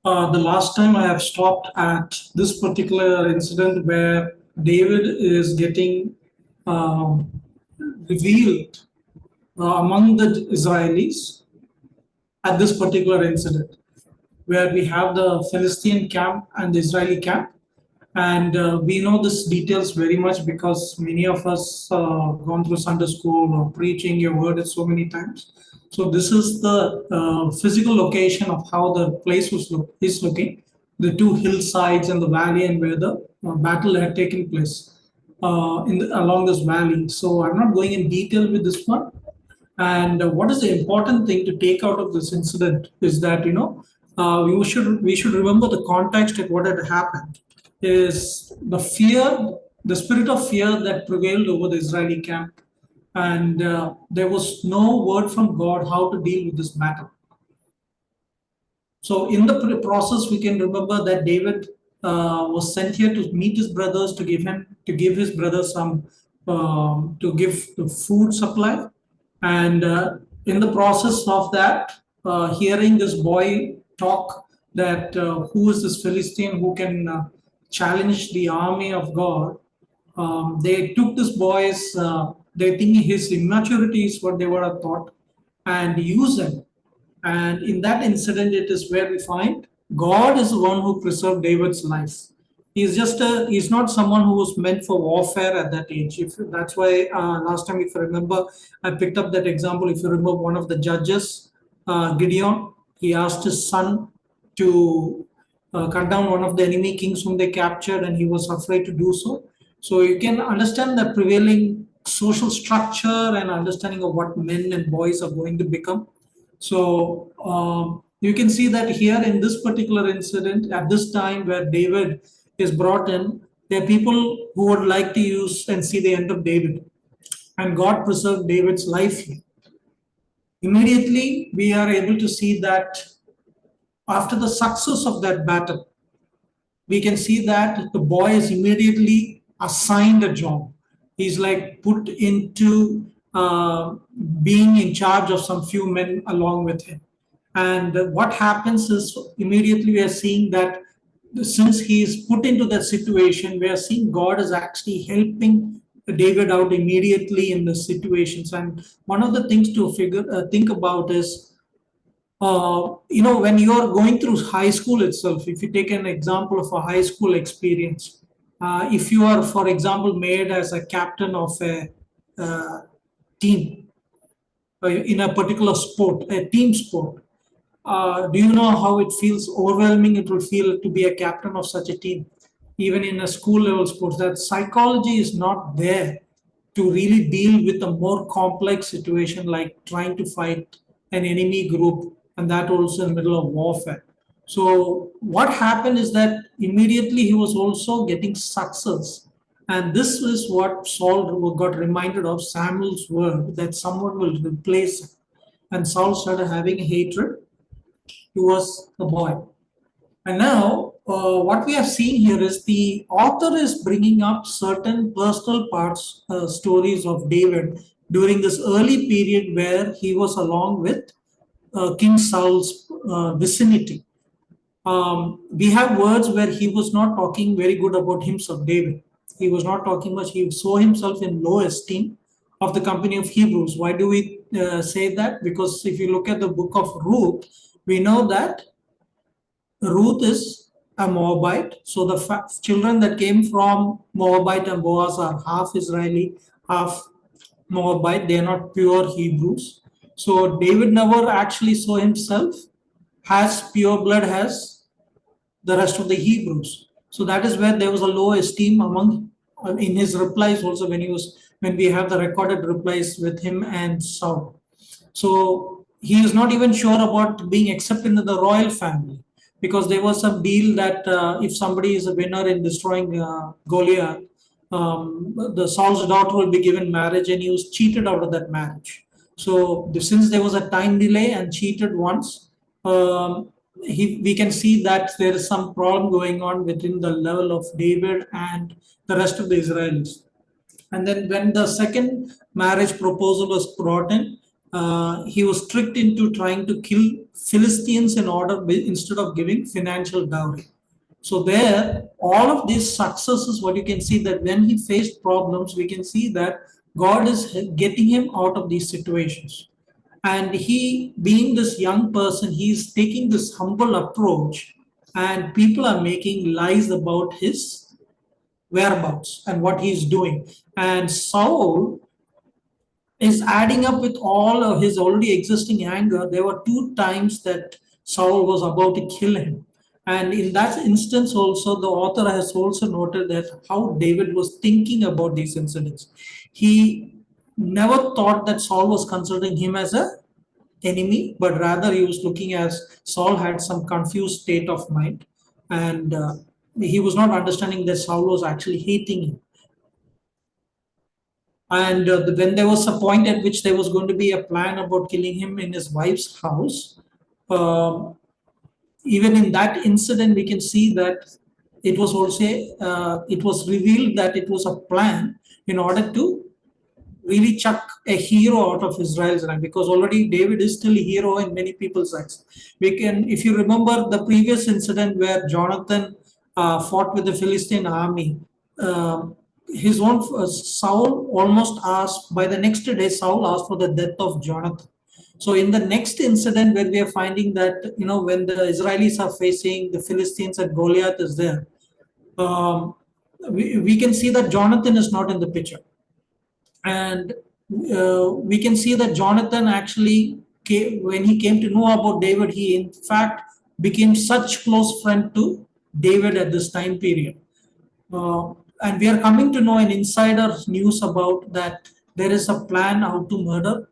The last time I have stopped at this particular incident where David is getting um, revealed among the Israelis at this particular incident, where we have the Philistine camp and the Israeli camp. And we know this details very much because many of us gone through Sunday school or preaching. You've heard it so many times. So this is the physical location of how the place is looking, the two hillsides and the valley, and where the battle had taken place along this valley. So I'm not going in detail with this one. And what is the important thing to take out of this incident is that we should remember the context at what had happened is the spirit of fear that prevailed over the Israeli camp, and there was no word from God how to deal with this matter. So in the process, we can remember that David was sent here to meet his brothers to give his brothers some to give the food supply, and in the process of that, hearing this boy talk that who is this Philistine who can challenge the army of God, they took this boy's they think his immaturity is what they would have thought and use him. And in that incident, it is where we find God is the one who preserved David's life. He's not someone who was meant for warfare at that age. If that's why last time, if you remember, I picked up that example. If you remember, one of the judges, Gideon, he asked his son to cut down one of the enemy kings whom they captured, and he was afraid to do so. So you can understand the prevailing social structure and understanding of what men and boys are going to become. So you can see that here in this particular incident, at this time where David is brought in, there are people who would like to use and see the end of David. And God preserved David's life here. Immediately, we are able to see that after the success of that battle, we can see that the boy is immediately assigned a job. He's like put into being in charge of some few men along with him. And what happens is immediately we are seeing that since he is put into that situation, we are seeing God is actually helping David out immediately in the situations. And one of the things to think about is when you are going through high school itself, if you take an example of a high school experience, if you are, for example, made as a captain of a team in a particular sport, a team sport, do you know how it feels overwhelming it will feel to be a captain of such a team, even in a school level sports? That psychology is not there to really deal with a more complex situation like trying to fight an enemy group, and that also in the middle of warfare. So what happened is that immediately he was also getting success, and this is what Saul got reminded of Samuel's word that someone will replace him. And Saul started having hatred towards the boy. And now, what we have seen here is the author is bringing up certain personal parts, stories of David during this early period where he was along with King Saul's vicinity. We have words where he was not talking very good about himself, David. He was not talking much. He saw himself in low esteem of the company of Hebrews. Why do we say that? Because if you look at the book of Ruth, we know that Ruth is a Moabite. So the children that came from Moabite and Boaz are half Israeli, half Moabite. They are not pure Hebrews. So David never actually saw himself as pure blood as the rest of the Hebrews. So that is where there was a low esteem among in his replies also when we have the recorded replies with him and Saul. So he is not even sure about being accepted into the royal family because there was some deal that if somebody is a winner in destroying Goliath, the Saul's daughter will be given marriage, and he was cheated out of that marriage. So since there was a time delay and cheated once, we can see that there is some problem going on within the level of David and the rest of the Israelis. And then when the second marriage proposal was brought in, he was tricked into trying to kill Philistines in order instead of giving financial dowry. So there, all of these successes, what you can see that when he faced problems, we can see that God is getting him out of these situations. And he, being this young person, he's taking this humble approach, and people are making lies about his whereabouts and what he's doing. And Saul is adding up with all of his already existing anger. There were two times that Saul was about to kill him. And in that instance, also, the author has also noted that how David was thinking about these incidents. He never thought that Saul was considering him as a enemy, but rather he was looking as Saul had some confused state of mind, and he was not understanding that Saul was actually hating him. And when there was a point at which there was going to be a plan about killing him in his wife's house, um, even in that incident, we can see that it was revealed that it was a plan in order to really chuck a hero out of Israel's rank, because already David is still a hero in many people's eyes. We can, if you remember the previous incident where Jonathan fought with the Philistine army, his own Saul almost asked, by the next day, Saul asked for the death of Jonathan. So in the next incident where we are finding that, when the Israelis are facing the Philistines and Goliath is there, um, we can see that Jonathan is not in the picture. And we can see that Jonathan actually came, when he came to know about David, he in fact became such close friend to David at this time period. Uh, and we are coming to know an insider news about that there is a plan how to murder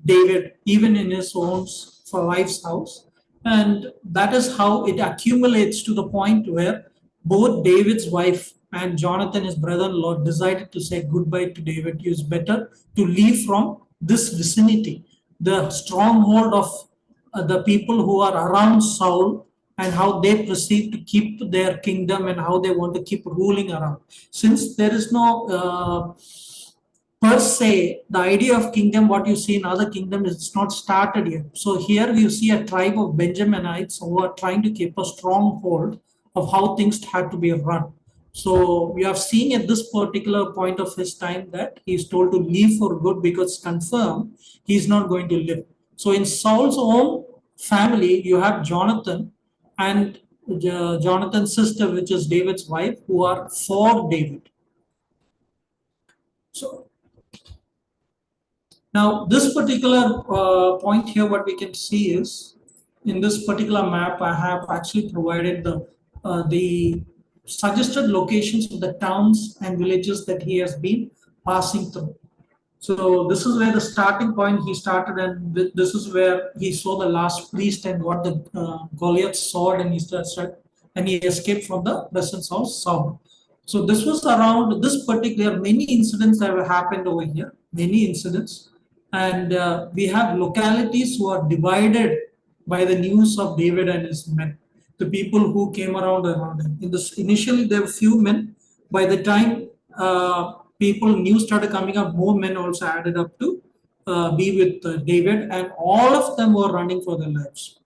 David, even in his own wife's house. And that is how it accumulates to the point where both David's wife and Jonathan, his brother in law, decided to say goodbye to David. It is better to leave from this vicinity, the stronghold of the people who are around Saul, and how they proceed to keep their kingdom and how they want to keep ruling around. Since there is no per se, the idea of kingdom, what you see in other kingdoms, it's not started yet. So here you see a tribe of Benjaminites who are trying to keep a stronghold of how things had to be run. So we are seeing at this particular point of his time that he is told to leave for good, because confirmed he is not going to live. So in Saul's own family, you have Jonathan and Jonathan's sister, which is David's wife, who are for David. So now, this particular point here, what we can see is in this particular map, I have actually provided the suggested locations of the towns and villages that he has been passing through. So this is where the starting point he started, and this is where he saw the last priest and got the Goliath's sword, and he started, and he escaped from the presence of Saul. So this was around this particular, many incidents that have happened over here, many incidents, and we have localities who are divided by the news of David and his men. The people who came around him. In this initially there were few men. By the time people news started coming up, more men also added up to be with David, and all of them were running for their lives.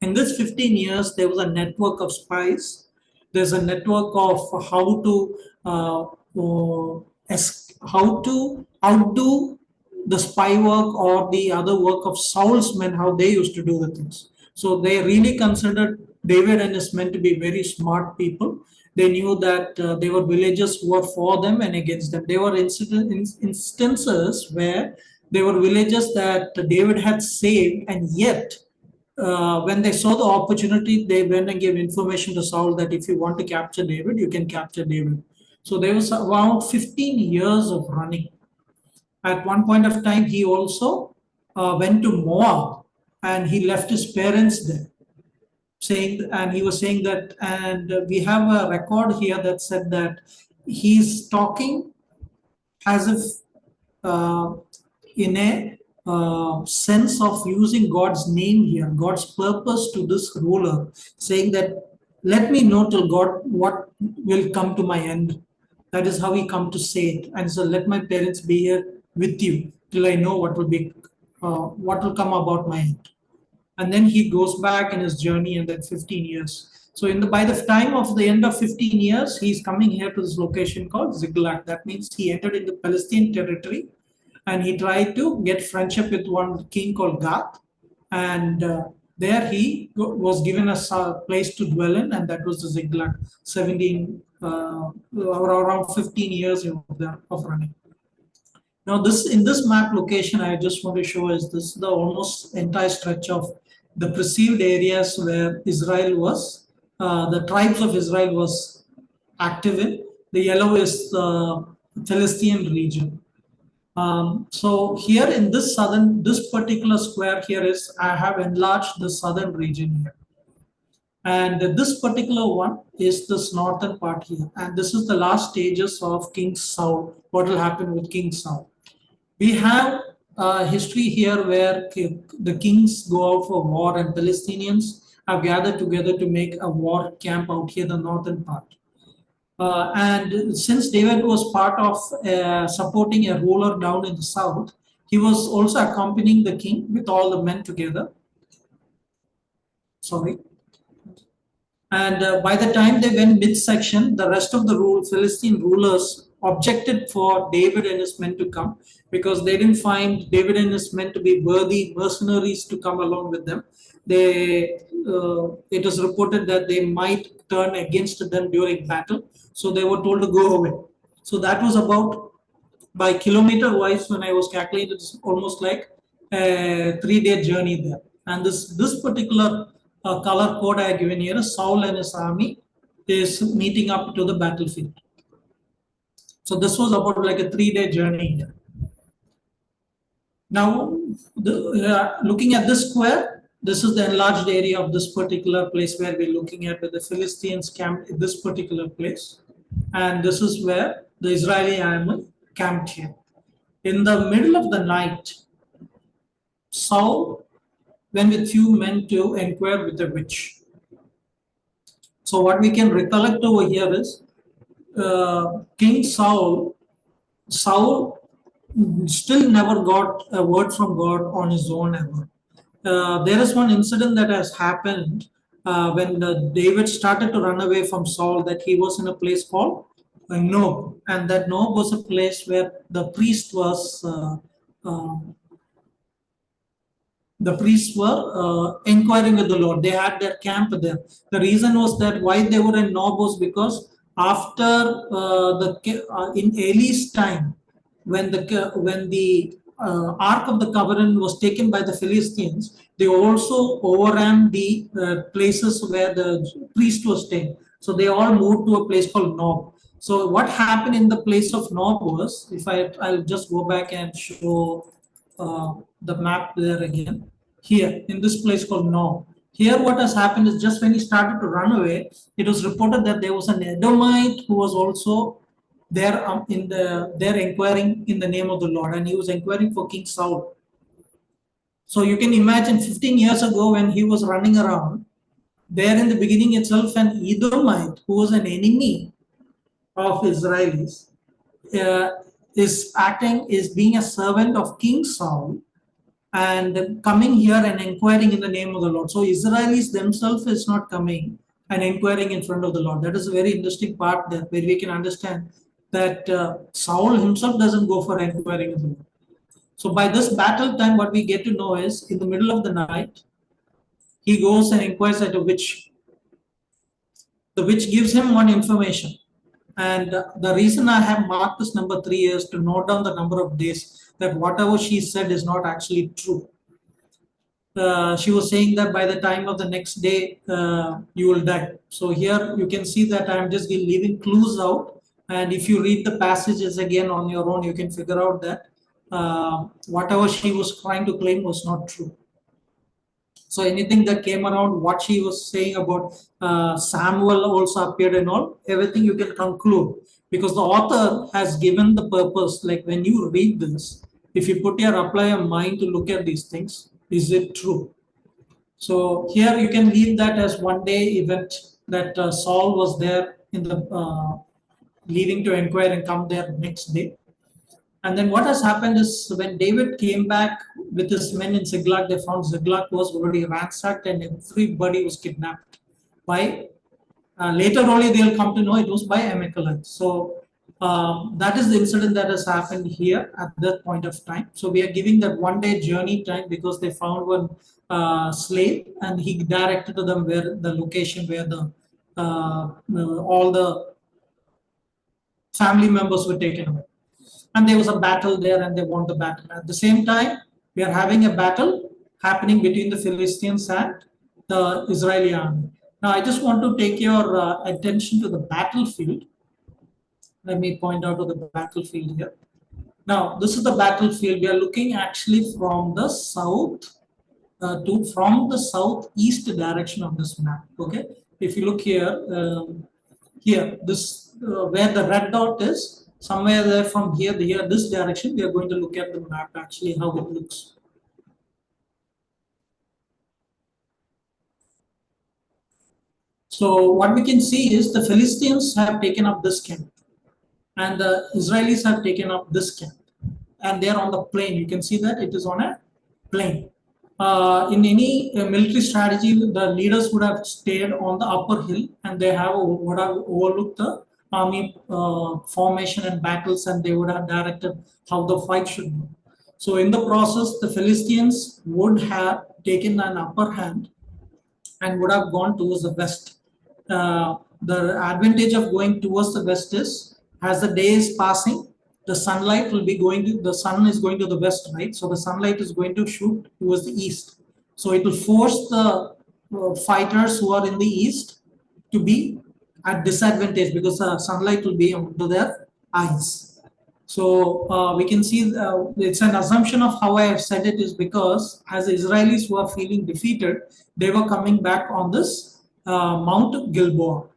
In this 15 years, there was a network of spies. There's a network of how to outdo the spy work or the other work of Saul's men, how they used to do the things. So they really considered David and his men to be very smart people. They knew that there were villages who were for them and against them. There were instances where there were villages that David had saved, and yet when they saw the opportunity, they went and gave information to Saul that if you want to capture David, you can capture David. So there was around 15 years of running. At one point of time, he also went to Moab, and he left his parents there, saying, and he was saying that, and we have a record here that said that he's talking as if in a sense of using God's name here, God's purpose to this ruler, saying that, let me know till God what will come to my end. That is how he come to say it. And so let my parents be here with you till I know what will be. what will come about my end. And then he goes back in his journey, and then 15 years. So by the time of the end of 15 years, he's coming here to this location called Ziklag. That means he entered into Palestine territory, and he tried to get friendship with one king called Gath, and there he was given a place to dwell in, and that was the Ziklag. 17 or around 15 years of running. Now, this in this map location, I just want to show is this the almost entire stretch of the perceived areas where Israel was, the tribes of Israel was active in. The yellow is the Philistine region. So here in this particular square here is, I have enlarged the southern region here. And this particular one is this northern part here. And this is the last stages of King Saul, what will happen with King Saul. We have history here where the kings go out for war, and Palestinians have gathered together to make a war camp out here, the northern part. And since David was part of supporting a ruler down in the south, he was also accompanying the king with all the men together. Sorry. And by the time they went midsection, the rest of the Philistine rulers objected for David and his men to come, because they didn't find David and his men to be worthy mercenaries to come along with them. It is reported that they might turn against them during battle, so they were told to go away. So that was about, by kilometer wise, when I was calculating, it's almost like a 3-day journey there. And this particular color code I have given here, Saul and his army is meeting up to the battlefield. So this was about like a 3-day journey here. Now, looking at this square, this is the enlarged area of this particular place where we're looking at, where the Philistines camped in this particular place. And this is where the Israeli army camped here. In the middle of the night, Saul went with few men to inquire with the witch. So what we can recollect over here is King Saul still never got a word from God on his own ever. There is one incident that has happened when David started to run away from Saul, that he was in a place called Nob, and that Nob was a place where the priests were inquiring with the Lord. They had their camp there. The reason was that why they were in Nob was because after in Eli's time, when the Ark of the Covenant was taken by the Philistines, they also overran the places where the priest was staying. So they all moved to a place called Nob. So what happened in the place of Nob was, if I'll just go back and show the map there again. Here in this place called Nob. Here what has happened is, just when he started to run away, it was reported that there was an Edomite who was also there inquiring in the name of the Lord, and he was inquiring for King Saul. So you can imagine 15 years ago when he was running around, there in the beginning itself, an Edomite who was an enemy of Israelis is being a servant of King Saul and coming here and inquiring in the name of the Lord. So Israelis themselves is not coming and inquiring in front of the Lord. That is a very interesting part there, where we can understand that Saul himself doesn't go for inquiring of the Lord. So by this battle time, what we get to know is, in the middle of the night, he goes and inquires at a witch. The witch gives him one information. And the reason I have marked this number 3 is to note down the number of days that whatever she said is not actually true. She was saying that by the time of the next day, you will die. So here you can see that I'm just leaving clues out. And if you read the passages again on your own, you can figure out that whatever she was trying to claim was not true. So anything that came around, what she was saying about Samuel also appeared and all, everything you can conclude, because the author has given the purpose. Like when you read this, if you apply your mind to look at these things, is it true? So here you can leave that as one day event, that Saul was there in the leaving to inquire and come there next day. And then what has happened is when David came back with his men in Ziklag, they found Ziklag was already ransacked and everybody was kidnapped by later only they'll come to know it was by Amalekites. So that is the incident that has happened here at that point of time. So we are giving that 1 day journey time because they found one slave and he directed to them where the location where the all the family members were taken away. And there was a battle there and they won the battle. At the same time, we are having a battle happening between the Philistines and the Israeli army. Now, I just want to take your attention to the battlefield. Let me point out to the battlefield here. Now, this is the battlefield. We are looking actually from the south to from the southeast direction of this map. Okay, if you look here, here this where the red dot is, somewhere there from here, here this direction, we are going to look at the map actually how it looks. So what we can see is the Philistines have taken up this camp and the Israelis have taken up this camp and they are on the plain. You can see that it is on a plain. In any military strategy, the leaders would have stayed on the upper hill and they would have overlooked the army formation and battles and they would have directed how the fight should go. So in the process, the Philistines would have taken an upper hand and would have gone towards the west. The advantage of going towards the west is as the day is passing, the sunlight will be going to the sun is going to the west, right? So the sunlight is going to shoot towards the east. So it will force the fighters who are in the east to be at disadvantage because the sunlight will be onto their eyes. So we can see it's an assumption of how I have said it is because as the Israelis who are feeling defeated, they were coming back on this Mount Gilboa.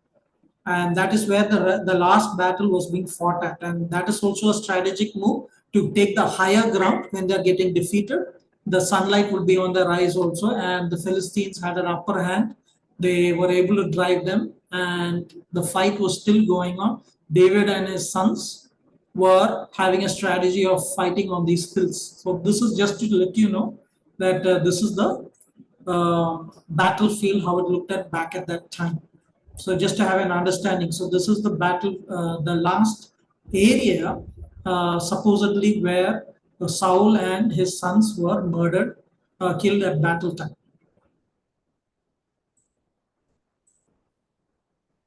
And that is where the last battle was being fought at. And that is also a strategic move to take the higher ground when they're getting defeated. The sunlight will be on their eyes also. And the Philistines had an upper hand. They were able to drive them. And the fight was still going on. David and his sons were having a strategy of fighting on these hills. So this is just to let you know that this is the battlefield, how it looked at back at that time. So just to have an understanding. So this is the battle, the last area supposedly where Saul and his sons were murdered, killed at battle time.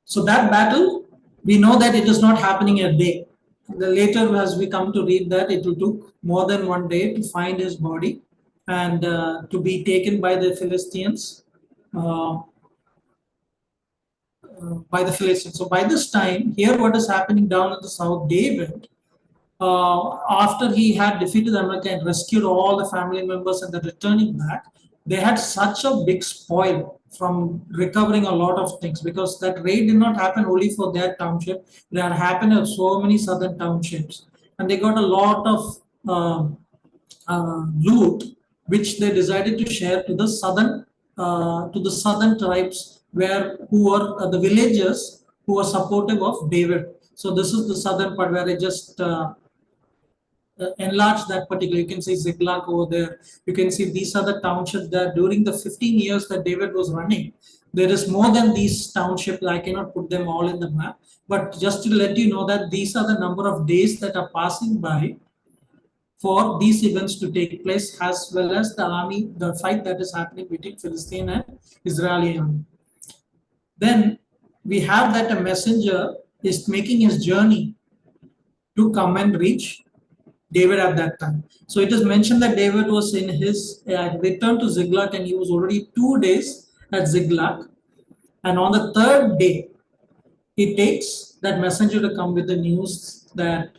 So that battle, we know that it is not happening a day. Later, as we come to read that, it took more than 1 day to find his body and to be taken by the Philistines. By the Philistines. So by this time, here what is happening down in the south, David, after he had defeated Amalek and rescued all the family members and they're returning back, they had such a big spoil from recovering a lot of things because that raid did not happen only for their township. It had happened in so many southern townships. And they got a lot of loot, which they decided to share to the southern tribes who were the villagers who were supportive of David. So this is the southern part where I just enlarge that particular. You can see Ziklag over there. You can see these are the townships that during the 15 years that David was running, there is more than these townships. I cannot put them all in the map, but just to let you know that these are the number of days that are passing by for these events to take place, as well as the army, the fight that is happening between Philistine and Israeli army. Then we have that a messenger is making his journey to come and reach David at that time. So it is mentioned that David was in his return to Ziklag and he was already 2 days at Ziklag. And on the third day, he takes that messenger to come with the news that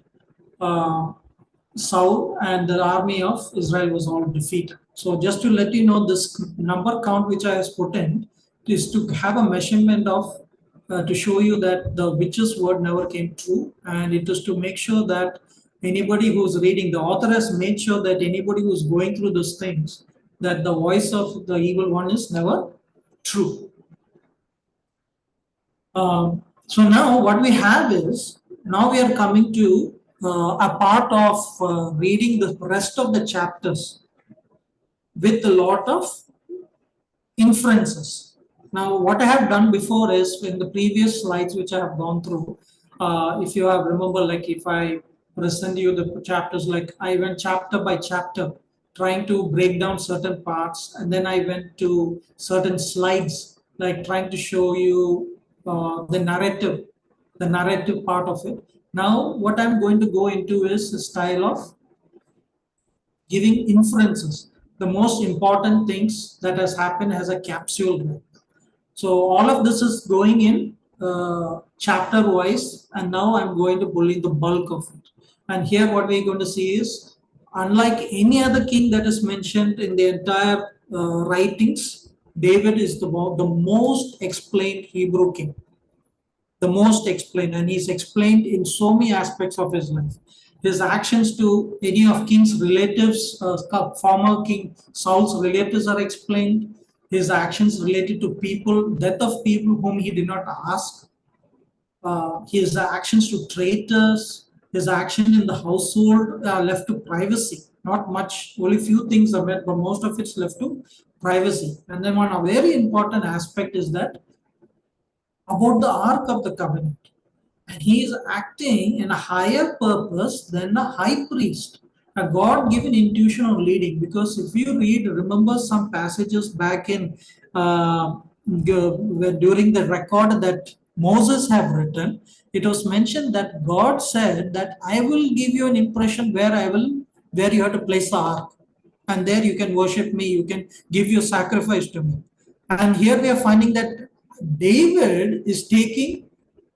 Saul and the army of Israel was all defeated. So just to let you know, this number count which I has put in is to have a measurement of to show you that the witch's word never came true, and it is to make sure that anybody who's reading, the author has made sure that anybody who's going through those things, that the voice of the evil one is never true. So now what we have is, now we are coming to a part of reading the rest of the chapters with a lot of inferences. Now, what I have done before is in the previous slides which I have gone through, if you have remember, like if I present you the chapters, like I went chapter by chapter, trying to break down certain parts, and then I went to certain slides, like trying to show you the narrative part of it. Now, what I'm going to go into is the style of giving inferences, the most important things that has happened as a capsule graph. So all of this is going in chapter wise, and now I'm going to pull in the bulk of it. And here what we're going to see is, unlike any other king that is mentioned in the entire writings, David is the most explained Hebrew king, the most explained, and he's explained in so many aspects of his life. His actions to any of king's relatives, former king Saul's relatives are explained. His actions related to people, death of people whom he did not ask, his actions to traitors, his action in the household left to privacy. Not much, only few things are met, but most of it's left to privacy. And then one a very important aspect is that about the Ark of the Covenant. And he is acting in a higher purpose than a high priest, a God given intuition or leading. Because if you read, remember some passages back in during the record that Moses have written, it was mentioned that God said that I will give you an impression where you have to place the ark, and there you can worship me, you can give your sacrifice to me. And here we are finding that David is taking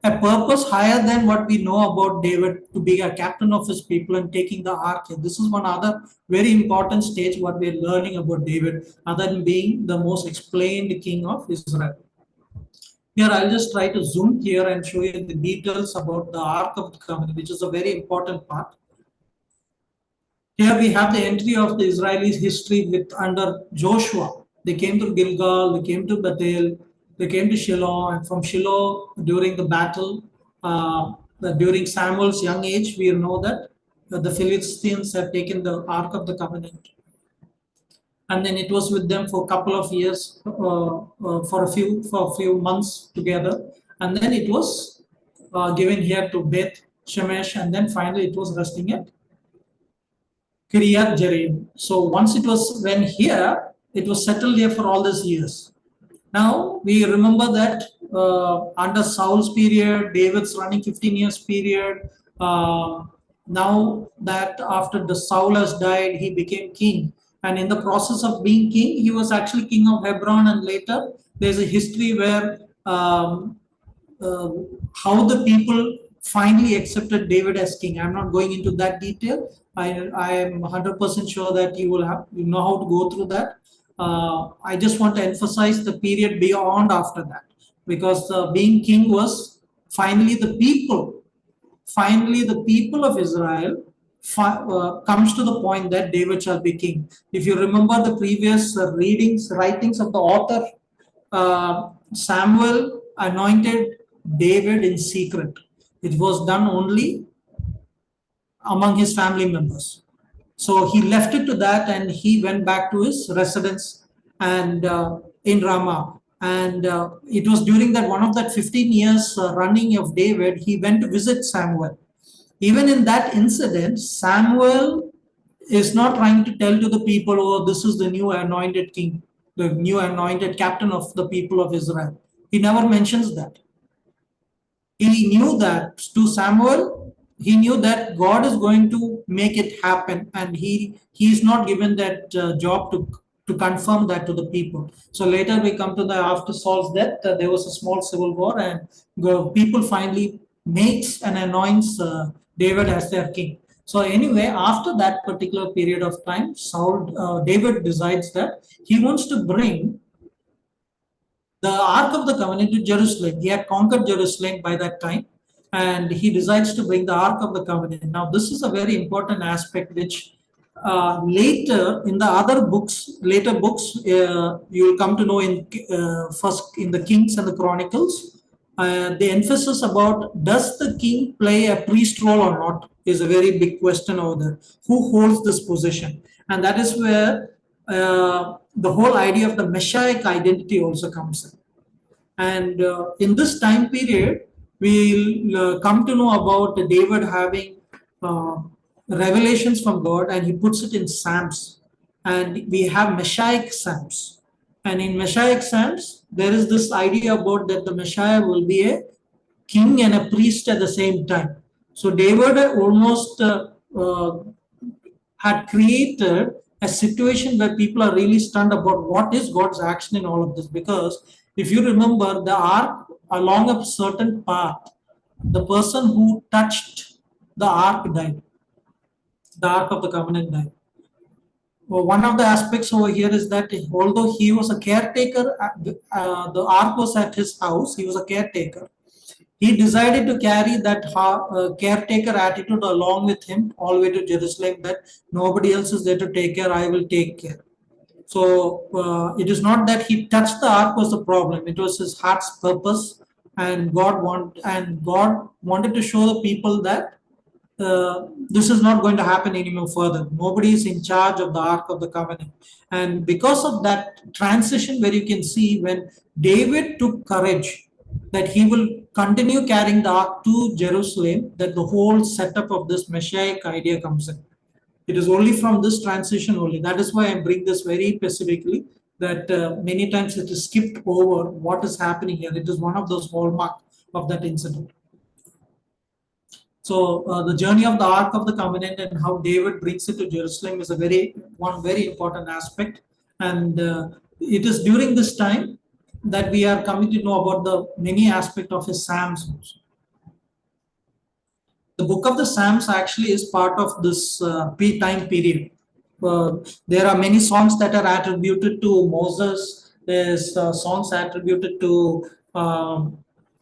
a purpose higher than what we know about David, to be a captain of his people and taking the ark. This is one other very important stage what we are learning about David, other than being the most explained king of Israel. Here I'll just try to zoom here and show you the details about the Ark of the Covenant, which is a very important part. Here we have the entry of the Israelis' history with under Joshua. They came to Gilgal, they came to Bethel, they came to Shiloh, and from Shiloh during the battle, during Samuel's young age, we know that the Philistines have taken the Ark of the Covenant. And then it was with them for a couple of years, for a few months together, and then it was given here to Beth Shemesh, and then finally it was resting at Kiryat Jearim. So once it was when here, it was settled here for all these years. Now we remember that under Saul's period, David's running 15 years period. Now that after the Saul has died, he became king. And in the process of being king, he was actually king of Hebron. And later, there's a history where uh, how the people finally accepted David as king. I'm not going into that detail. I am 100% sure that you know how to go through that. I just want to emphasize the period beyond after that, because being king was finally the people of Israel comes to the point that David shall be king. If you remember the previous writings of the author, Samuel anointed David in secret. It was done only among his family members. So he left it to that, and he went back to his residence and in Ramah. And it was during that one of that 15 years running of David, he went to visit Samuel. Even in that incident, Samuel is not trying to tell to the people, oh, this is the new anointed king, the new anointed captain of the people of Israel. He never mentions that. He knew that to Samuel, he knew that God is going to make it happen, and he is not given that job to confirm that to the people. So later we come to the after Saul's death, there was a small civil war, and the people finally makes and anoints David as their king. So anyway, after that particular period of time, David decides that he wants to bring the Ark of the Covenant to Jerusalem. He had conquered Jerusalem by that time, and he decides to bring the Ark of the Covenant. Now, this is a very important aspect which later in the later books, you will come to know in first in the Kings and the Chronicles. The emphasis about does the king play a priest role or not is a very big question over there. Who holds this position? And that is where the whole idea of the messianic identity also comes in. And in this time period, we'll come to know about David having uh, revelations from God, and he puts it in Psalms. And we have Messiah Psalms. And in Messiah Psalms, there is this idea about that the Messiah will be a king and a priest at the same time. So David almost had created a situation where people are really stunned about what is God's action in all of this. Because if you remember, the ark along a certain path, the person who touched the ark died. The ark of the covenant died. Well, one of the aspects over here is that although he was a caretaker, the ark was at his house, he was a caretaker. He decided to carry that caretaker attitude along with him all the way to Jerusalem, that nobody else is there to take care, I will take care. So it is not that he touched the ark was the problem, it was his heart's purpose, and God wanted to show the people that this is not going to happen anymore further. Nobody is in charge of the Ark of the Covenant. And because of that transition, where you can see when David took courage that he will continue carrying the Ark to Jerusalem, that the whole setup of this Messianic idea comes in. It is only from this transition only. That is why I bring this very specifically, that many times it is skipped over what is happening here. It is one of those hallmark of that incident. So the journey of the Ark of the Covenant and how David brings it to Jerusalem is a very important aspect, and it is during this time that we are coming to know about the many aspect of his Psalms. The book of the Psalms actually is part of this time period. There are many songs that are attributed to Moses. There's songs attributed to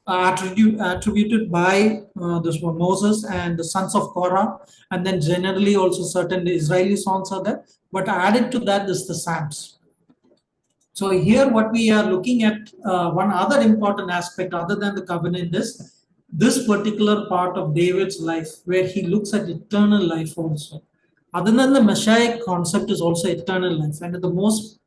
attributed by this one Moses and the sons of Korah, and then generally also certain Israeli songs are there. But added to that is the Psalms. So here, what we are looking at, one other important aspect other than the covenant is this particular part of David's life, where he looks at eternal life also. Other than the Messiah concept is also eternal life, and the most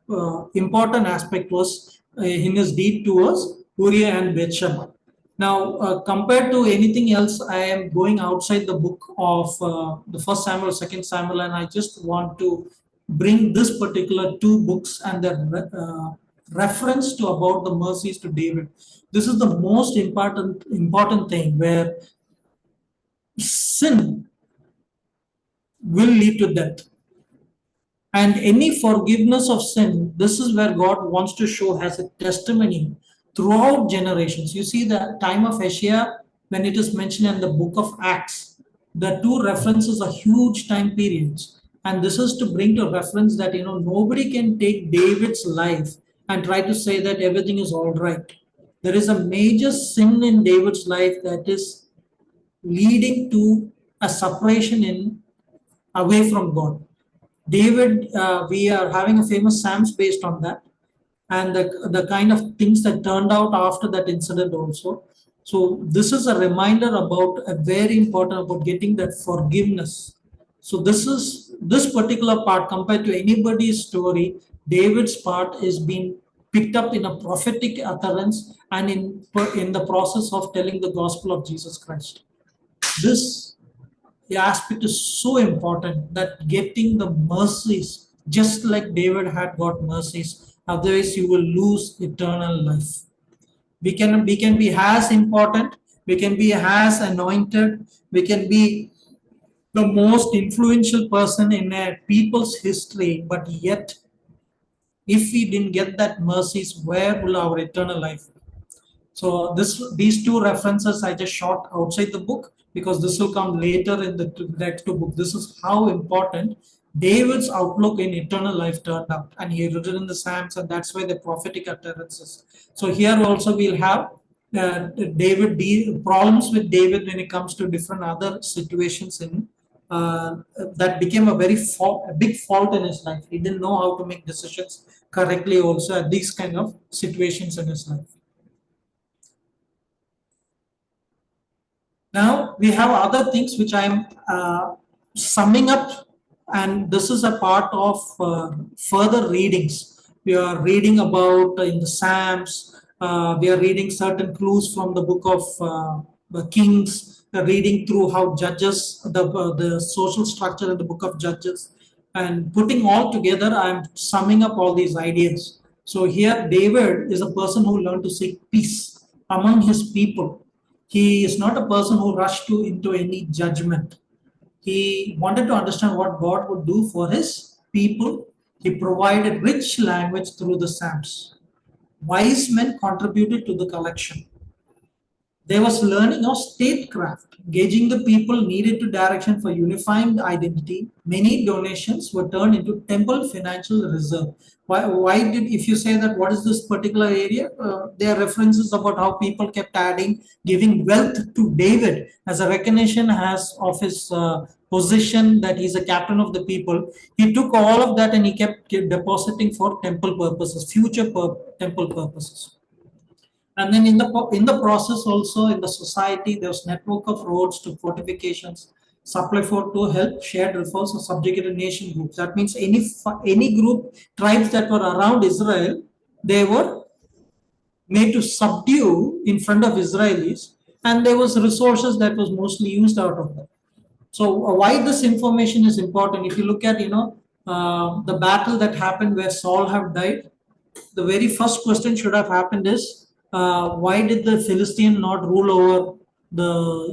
important aspect was in his deed towards Uriah and Bathsheba. Now, compared to anything else, I am going outside the book of the First Samuel, Second Samuel, and I just want to bring this particular two books and their reference to about the mercies to David. This is the most important thing, where sin will lead to death, and any forgiveness of sin, this is where God wants to show as a testimony throughout generations. You see the time of Asia, when it is mentioned in the book of Acts, the two references are huge time periods, and this is to bring to reference that nobody can take David's life and try to say that everything is all right. There is a major sin in David's life that is leading to a separation in away from God. David, we are having a famous Psalms based on that, and the kind of things that turned out after that incident also. So this is a reminder about a very important about getting that forgiveness. So this particular part compared to anybody's story, David's part is being picked up in a prophetic utterance and in the process of telling the gospel of Jesus Christ. This aspect is so important, that getting the mercies, just like David had got mercies, otherwise you will lose eternal life. We can be as important, we can be as anointed, we can be the most influential person in a people's history, but yet if we didn't get that mercies, where will our eternal life be? So these two references I just shot outside the book, because this will come later in the next two book. This is how important David's outlook in eternal life turned out, and he written in the Psalms, and that's why the prophetic utterances. So here also we'll have problems with David when it comes to different other situations in that became a big fault in his life. He didn't know how to make decisions correctly also at these kind of situations in his life. Now we have other things which I am summing up, and this is a part of further readings. We are reading about in the Psalms. We are reading certain clues from the book of the Kings. Reading through how Judges, the social structure in the book of Judges, and putting all together. I am summing up all these ideas. So here, David is a person who learned to seek peace among his people. He is not a person who rushed into any judgment. He wanted to understand what God would do for his people. He provided rich language through the Psalms. Wise men contributed to the collection. There was learning of statecraft, gauging the people needed to direction for unifying the identity. Many donations were turned into temple financial reserve. Why did, if you say that, what is this particular area? There are references about how people kept adding, giving wealth to David as a recognition as of his position that he's a captain of the people. He took all of that and he kept depositing for temple purposes, temple purposes. And then in the process also in the society, there was network of roads to fortifications, supply for to help shared resources or subjugated nation groups. That means any group, tribes that were around Israel, they were made to subdue in front of Israelis, and there was resources that was mostly used out of that. So why this information is important? If you look at the battle that happened where Saul have died, the very first question should have happened is why did the Philistine not rule over the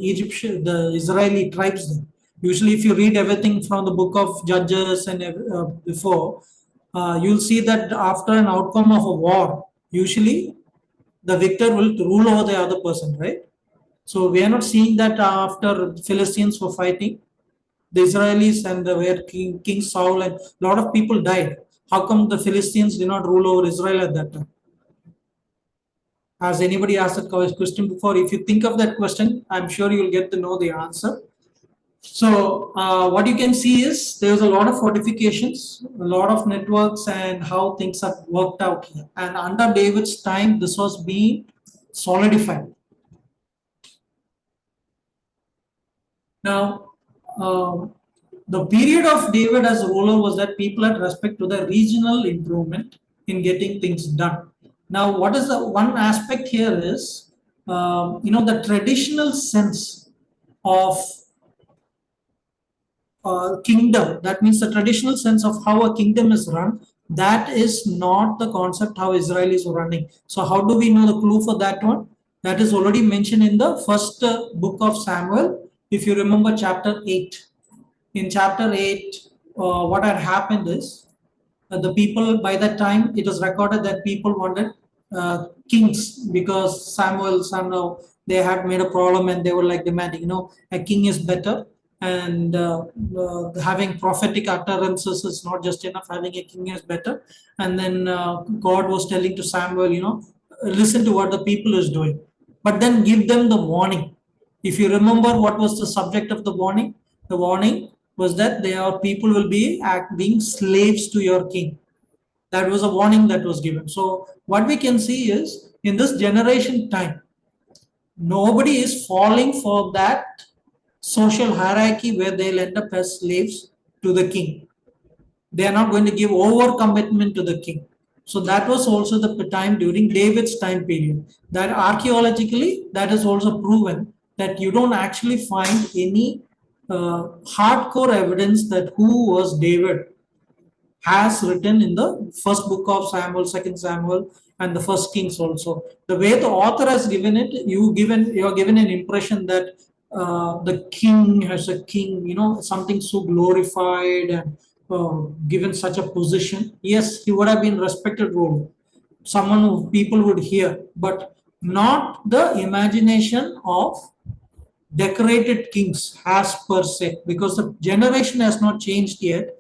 Israeli tribes then? Usually, if you read everything from the book of Judges and before, you'll see that after an outcome of a war, usually the victor will rule over the other person, right? So we are not seeing that after Philistines were fighting, the Israelis and where King Saul and a lot of people died. How come the Philistines did not rule over Israel at that time? Has anybody asked that question before? If you think of that question, I'm sure you'll get to know the answer. So what you can see is there's a lot of fortifications, a lot of networks, and how things have worked out here. And under David's time, this was being solidified. Now, the period of David as ruler was that people had respect to the regional improvement in getting things done. Now, what is the one aspect here is, the traditional sense of kingdom. That means the traditional sense of how a kingdom is run. That is not the concept how Israel is running. So, how do we know the clue for that one? That is already mentioned in the first book of Samuel. If you remember, chapter 8. In chapter 8, what had happened is the people, by that time, it was recorded that people wanted kings because Samuel, somehow, they had made a problem and they were like demanding, a king is better. And having prophetic utterances is not just enough, having a king is better. And then God was telling to Samuel, listen to what the people is doing, but then give them the warning. If you remember what was the subject of the warning was that their people will be being slaves to your king. That was a warning that was given. So what we can see is in this generation time, nobody is falling for that social hierarchy where they'll end up as slaves to the king. They are not going to give over commitment to the king. So that was also the time during David's time period. That archaeologically, that is also proven that you don't actually find any hardcore evidence that who was David has written in the first book of Samuel, second Samuel, and the first Kings also. The way the author has given it, you're given an impression that the king has a king, something so glorified and given such a position. Yes, he would have been respected role, someone who people would hear, but not the imagination of decorated kings as per se, because the generation has not changed yet,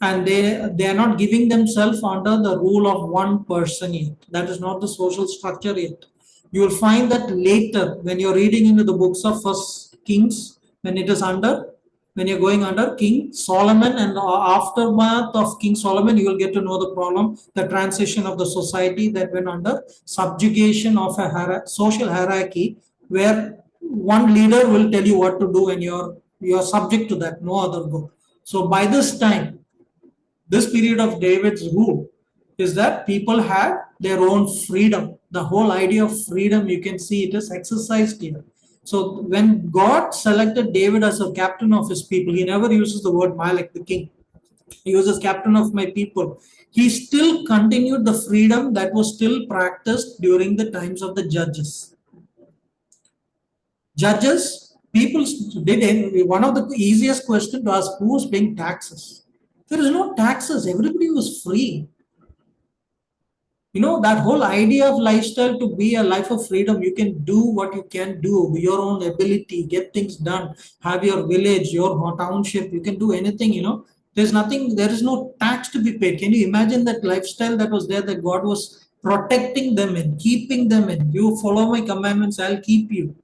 and they are not giving themselves under the rule of one person yet. That is not the social structure yet. You will find that later when you're reading into the books of First Kings, when you're going under King Solomon and the aftermath of King Solomon, you will get to know the problem, the transition of the society that went under subjugation of a social hierarchy where one leader will tell you what to do, and you're subject to that, no other go. So by this time, this period of David's rule is that people had their own freedom. The whole idea of freedom, you can see it is exercised here. So when God selected David as a captain of his people, he never uses the word Malek, the king. He uses captain of my people. He still continued the freedom that was still practiced during the times of the judges. Judges, people did one of the easiest question to ask, who was paying taxes? There is no taxes. Everybody was free. That whole idea of lifestyle to be a life of freedom. You can do what you can do, your own ability, get things done, have your village, your township, you can do anything. There's nothing, there is no tax to be paid. Can you imagine that lifestyle that was there, that God was protecting them and keeping them in? You follow my commandments, I'll keep you.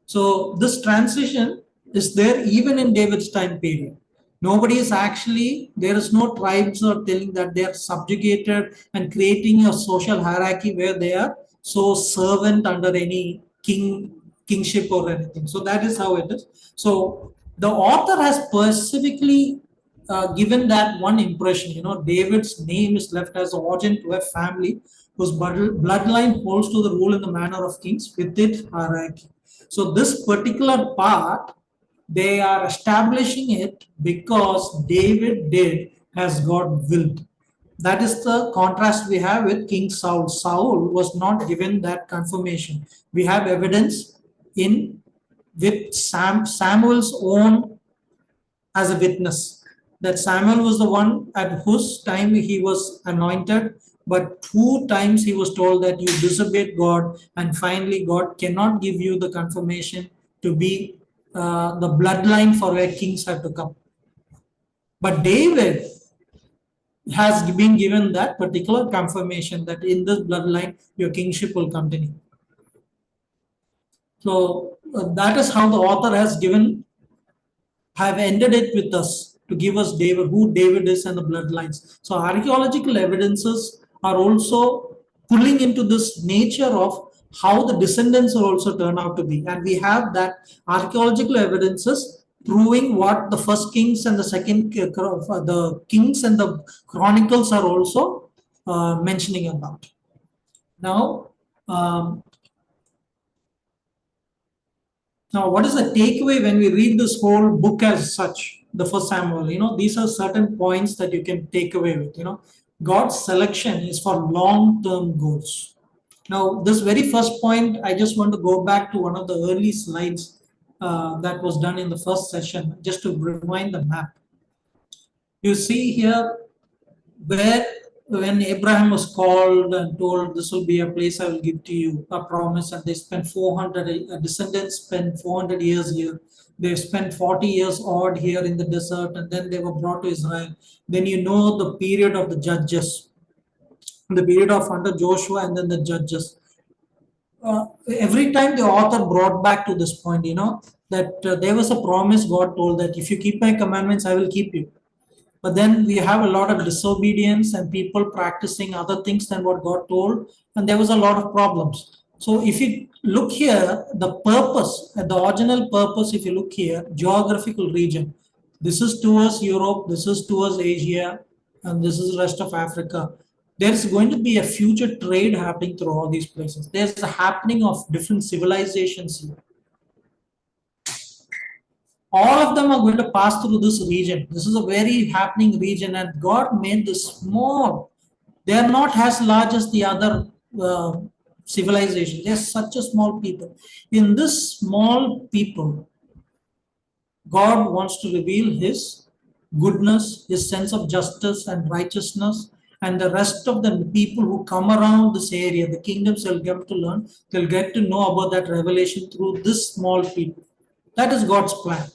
So this transition is there even in David's time period. Nobody is actually, there is no tribes or telling that they are subjugated and creating a social hierarchy where they are so servant under any kingship or anything. So that is how it is. So the author has specifically given that one impression. David's name is left as a origin to a family whose bloodline holds to the rule in the manner of kings with it hierarchy. So this particular part, they are establishing it because David did as God willed. That is the contrast we have with King Saul. Saul was not given that confirmation. We have evidence in with Samuel's own as a witness that Samuel was the one at whose time he was anointed, but 2 times he was told that you disobeyed God, and finally God cannot give you the confirmation to be the bloodline for where kings have to come. But David has been given that particular confirmation that in this bloodline your kingship will continue. So that is how the author has have ended it with us to give us David, who David is and the bloodlines. So archaeological evidences are also pulling into this nature of how the descendants will also turn out to be. And we have that archaeological evidences proving what the first kings and the second the kings and the chronicles are also mentioning about. Now, now, what is the takeaway when we read this whole book as such, the first Samuel? These are certain points that you can take away with. God's selection is for long-term goals. Now, this very first point, I just want to go back to one of the early slides that was done in the first session, just to rewind the map. You see here where when Abraham was called and told, this will be a place I will give to you, a promise, and they spent 400, descendants spent 400 years here. They spent 40 years odd here in the desert, and then they were brought to Israel. Then the period of the judges, the period of under Joshua, and then the judges. Every time the author brought back to this point, that there was a promise God told that if you keep my commandments, I will keep you. But then we have a lot of disobedience and people practicing other things than what God told, and there was a lot of problems. So if you look here, the purpose, the original purpose, if you look here, geographical region, this is towards Europe, this is towards Asia, and this is the rest of Africa. There's going to be a future trade happening through all these places. There's a happening of different civilizations here. All of them are going to pass through this region. This is a very happening region, and God made this small. They are not as large as the other civilizations. They are such a small people. In this small people, God wants to reveal His goodness, His sense of justice and righteousness, and the rest of the people who come around this area, the kingdoms will get to learn, they'll get to know about that revelation through this small people. That is God's plan.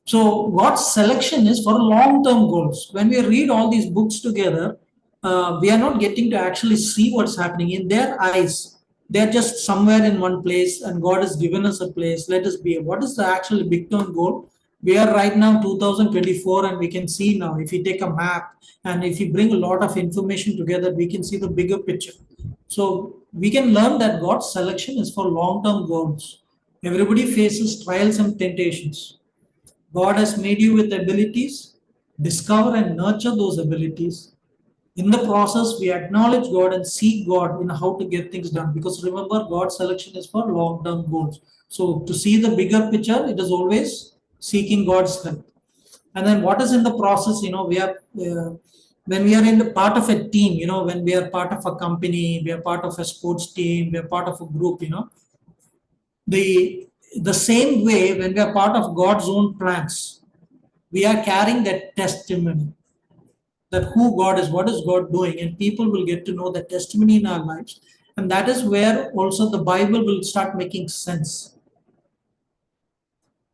So God's selection is for long-term goals. When we read all these books together, we are not getting to actually see what's happening in their eyes. They're just somewhere in one place, and God has given us a place. Let us be. What is the actual big-term goal? We are right now 2024, and we can see now, if you take a map and if you bring a lot of information together, we can see the bigger picture. So we can learn that God's selection is for long-term goals. Everybody faces trials and temptations. God has made you with abilities. Discover and nurture those abilities. In the process, we acknowledge God and seek God in how to get things done. Because remember, God's selection is for long-term goals. So to see the bigger picture, it is always seeking God's help. And then what is in the process? We are when we are in the part of a team. When we are part of a company, we are part of a sports team, we are part of a group. The same way when we are part of God's own plans, we are carrying that testimony that who God is, what is God doing, and people will get to know the testimony in our lives. And that is where also the Bible will start making sense.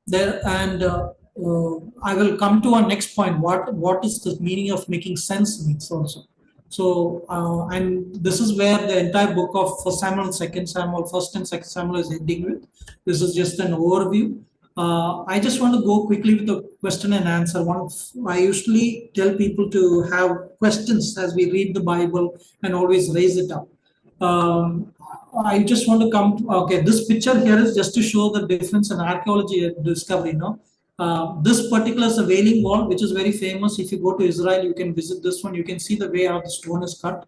There and I will come to our next point. What is the meaning of making sense means also. So and this is where the entire book of First Samuel, Second Samuel, First and Second Samuel is ending with. This is just an overview. I just want to go quickly with the question and answer. I usually tell people to have questions as we read the Bible and always raise it up. Um, I just want to come to, okay, this picture here is just to show the difference in archaeology and discovery. This particular is a Wailing Wall, which is very famous. If you go to Israel, you can visit this one. You can see the way how the stone is cut.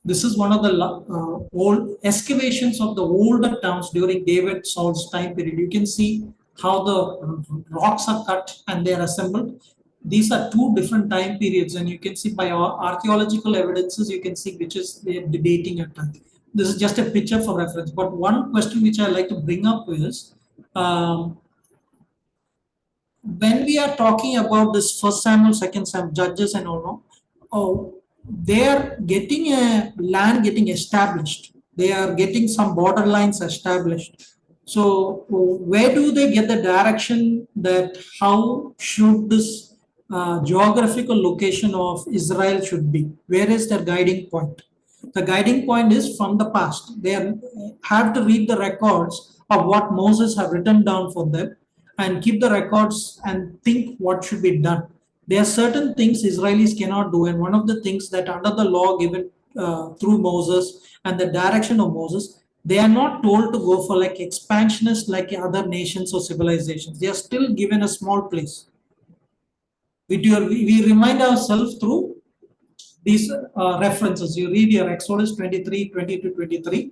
This is one of the old excavations of the older towns during David Saul's time period. You can see how the rocks are cut and they are assembled. These are two different time periods, and you can see by archaeological evidences, you can see which is the dating at time. This is just a picture for reference. But one question which I like to bring up is um, when we are talking about this First Samuel, Second Samuel, Judges, and all, no, oh, they are getting a land getting established. They are getting some borderlines established. So where do they get the direction that how should this geographical location of Israel should be? Where is their guiding point? The guiding point is from the past. Have to read the records of what Moses have written down for them and keep the records and think what should be done. There are certain things Israelis cannot do, and one of the things that under the law given through Moses and the direction of Moses, they are not told to go for like expansionists like other nations or civilizations. They are still given a small place. We remind ourselves through these references. You read your Exodus 23, 20 to 23.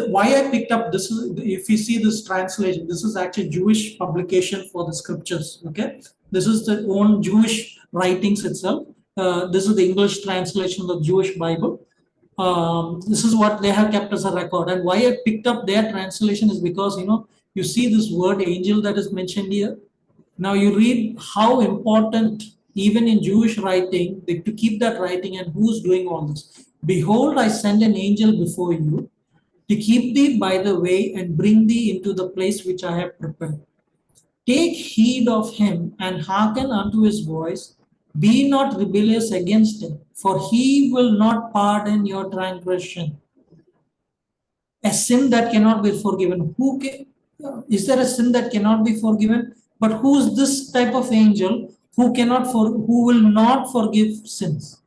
Why I picked up this is, if you see this translation, this is actually Jewish publication for the scriptures. Okay, this is the own Jewish writings itself. This is the English translation of the Jewish Bible. This is what they have kept as a record. And why I picked up their translation is because you see this word angel that is mentioned here. Now you read how important, even in Jewish writing, to keep that writing and who's doing all this. Behold, I send an angel before you to keep thee by the way and bring thee into the place which I have prepared. Take heed of him and hearken unto his voice. Be not rebellious against him, for he will not pardon your transgression. A sin that cannot be forgiven. Is there a sin that cannot be forgiven? But who's this type of angel who will not forgive sins?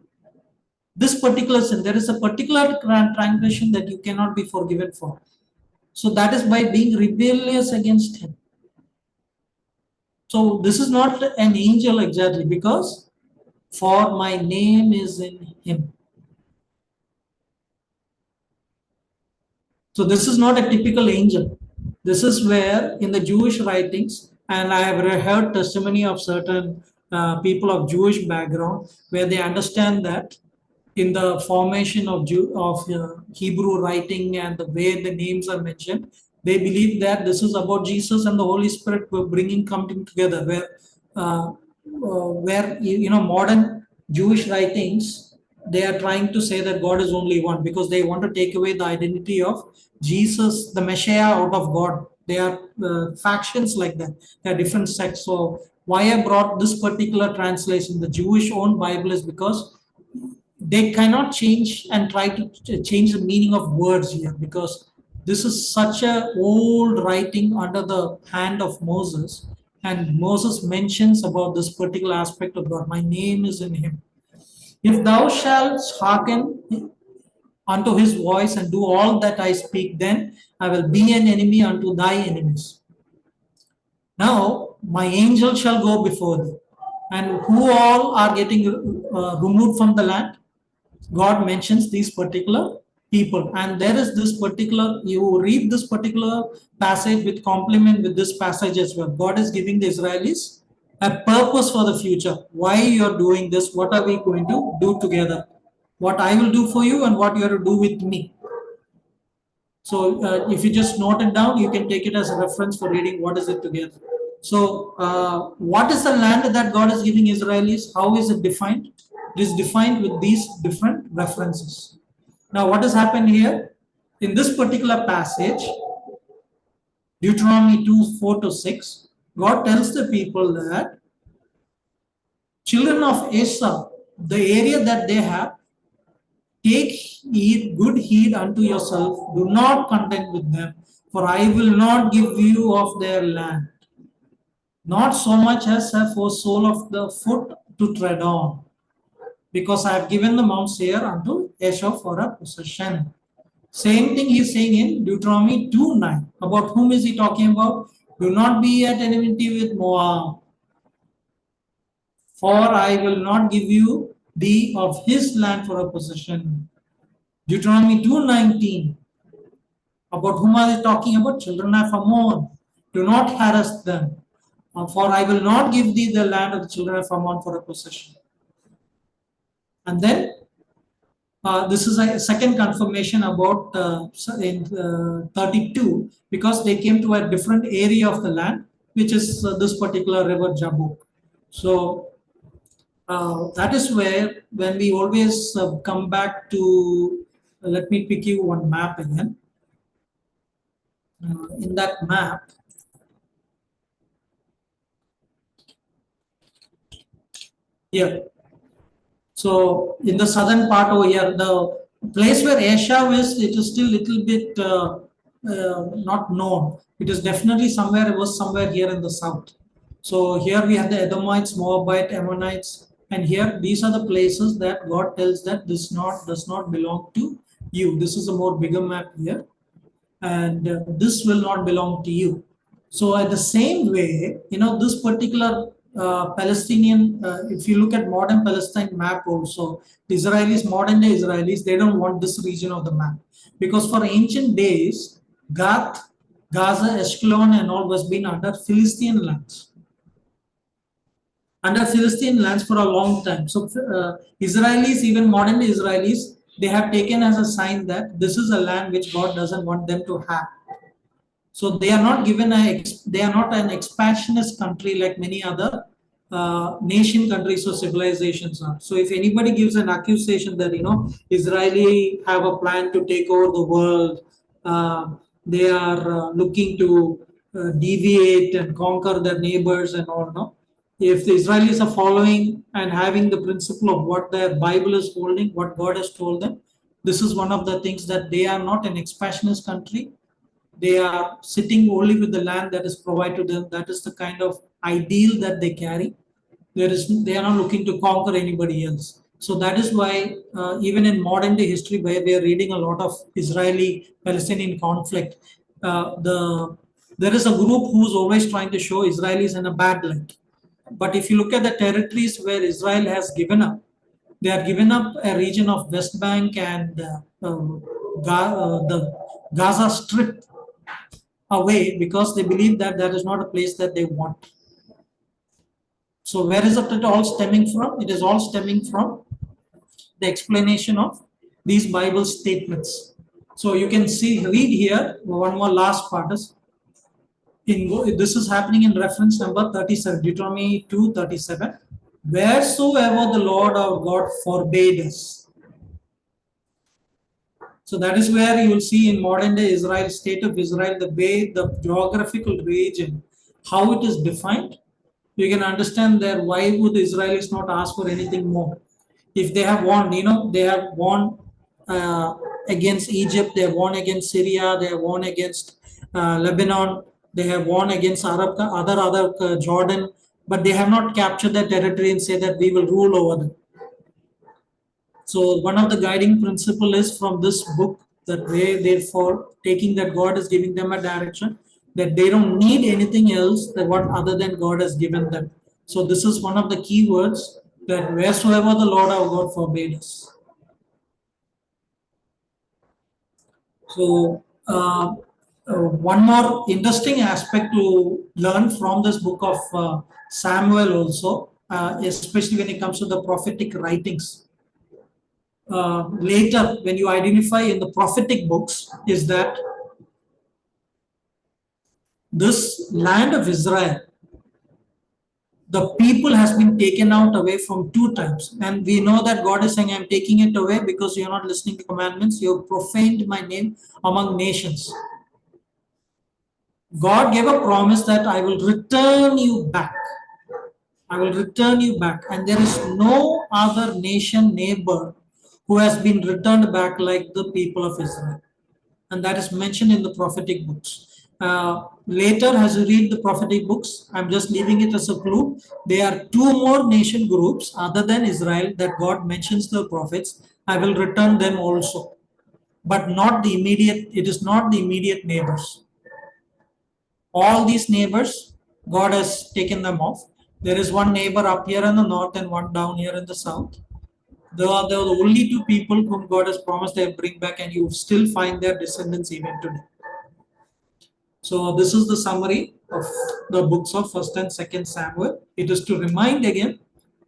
This particular sin, there is a particular transgression that you cannot be forgiven for. So that is by being rebellious against him. So this is not an angel exactly, because for my name is in him. So this is not a typical angel. This is where in the Jewish writings, and I have heard testimony of certain people of Jewish background where they understand that in the formation of Hebrew writing and the way the names are mentioned, they believe that this is about Jesus and the Holy Spirit were bringing coming together. Where modern Jewish writings, they are trying to say that God is only one because they want to take away the identity of Jesus, the Messiah, out of God. They are factions like that. They are different sects. So why I brought this particular translation, the Jewish owned Bible, is because they cannot change and try to change the meaning of words here, because this is such a old writing under the hand of Moses, and Moses mentions about this particular aspect of God. My name is in him. If thou shalt hearken, unto his voice and do all that I speak, then I will be an enemy unto thy enemies. Now my angel shall go before thee. And who all are getting removed from the land? God mentions these particular people. And there is this particular, you read this particular passage with complement with this passage as well. God is giving the Israelis a purpose for the future. Why you are doing this? What are we going to do together? What I will do for you and what you are to do with me. So if you just note it down, you can take it as a reference for reading what is it together. So what is the land that God is giving Israelis? How is it defined? It is defined with these different references. Now what has happened here? In this particular passage, Deuteronomy 2, 4 to 6, God tells the people that children of Esau, the area that they have, take heed, good heed unto yourself, do not contend with them, for I will not give you of their land, not so much as for sole of the foot to tread on, because I have given the Mount Seir unto Esau for a possession. Same thing he's saying in Deuteronomy 2:9. About whom is he talking about? Do not be at enmity with Moab, for I will not give you thee of his land for a possession. Deuteronomy 2:19. About whom are they talking about? Children of Ammon. Do not harass them, for I will not give thee the land of the children of Ammon for a possession. And then this is a second confirmation about in 32, because they came to a different area of the land, which is this particular river Jabbok. So that is where, when we always come back to, let me pick you one map again. In that map, here. So in the southern part over here, the place where Asia is, it is still little bit not known. It is definitely somewhere, it was somewhere here in the south. So here we have the Edomites, Moabite, Ammonites, and here these are the places that God tells that this does not belong to you. This is a more bigger map here, and this will not belong to you. So at the same way, this particular Palestinian, if you look at modern Palestine map also, the Israelis, modern day Israelis, they don't want this region of the map, because for ancient days, Gath, Gaza, Ashkelon and all was been under Philistine lands. Under Philistine lands for a long time. So Israelis, even modern day Israelis, they have taken as a sign that this is a land which God doesn't want them to have. So they are not given they are not an expansionist country like many other nation countries or civilizations are. So if anybody gives an accusation that Israeli have a plan to take over the world, they are looking to deviate and conquer their neighbors and all, no. If the Israelis are following and having the principle of what their Bible is holding, what God has told them, this is one of the things, that they are not an expansionist country. They are sitting only with the land that is provided to them. That is the kind of ideal that they carry. They are not looking to conquer anybody else. So that is why even in modern day history, where we are reading a lot of Israeli-Palestinian conflict, there is a group who's always trying to show Israelis in a bad light. But if you look at the territories where Israel has given up, they have given up a region of West Bank and the Gaza Strip away, because they believe that that is not a place that they want. So where is it all stemming from? It is all stemming from the explanation of these Bible statements. So you can read here, one more last part is, this is happening in reference number 37, Deuteronomy 2:37. Wheresoever the Lord our God forbade us. So that is where you will see in modern day Israel, state of Israel, the way the geographical region, how it is defined. You can understand there why would the Israelis not ask for anything more. If they have won, they have won against Egypt, they have won against Syria, they have won against Lebanon, they have won against other Jordan, but they have not captured their territory and say that we will rule over them. So one of the guiding principle is from this book that they therefore taking that God is giving them a direction, that they don't need anything else than what other than God has given them. So this is one of the key words, that wheresoever the Lord our God forbade us. So one more interesting aspect to learn from this book of Samuel also, especially when it comes to the prophetic writings. Later, when you identify in the prophetic books, is that this land of Israel, the people has been taken out away from two times. And we know that God is saying, I'm taking it away because you're not listening to commandments. You have profaned my name among nations. God gave a promise that I will return you back. I will return you back. And there is no other nation neighbor who has been returned back like the people of Israel. And that is mentioned in the prophetic books. Later, as you read the prophetic books, I'm just leaving it as a clue. There are two more nation groups other than Israel that God mentions the prophets. I will return them also, but not the immediate, it is not the immediate neighbors. All these neighbors, God has taken them off. There is one neighbor up here in the north and one down here in the south. They are the only two people whom God has promised they'll bring back, and you still find their descendants even today. So this is the summary of the books of 1st and 2nd Samuel. It is to remind again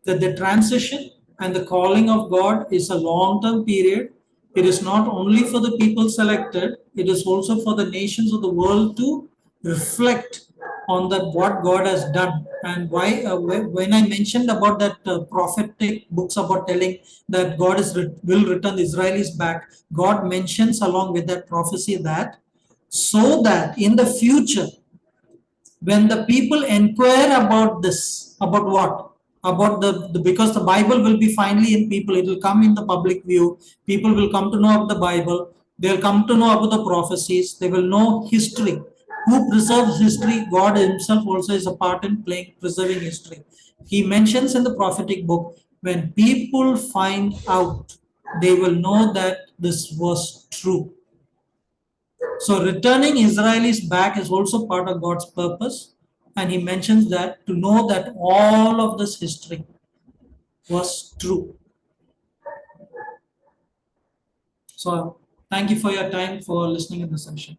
that the transition and the calling of God is a long-term period. It is not only for the people selected, it is also for the nations of the world to reflect on that what God has done. And why when I mentioned about that prophetic books about telling that God will return the Israelis back, God mentions along with that prophecy that so that in the future, when the people inquire about this, about what? About because the Bible will be finally in people, it will come in the public view. People will come to know of the Bible, they'll come to know about the prophecies, they will know history. Who preserves history? God Himself also is a part in playing preserving history. He mentions in the prophetic book, when people find out, they will know that this was true. So returning Israelis back is also part of God's purpose. And he mentions that to know that all of this history was true. So thank you for your time for listening in the session.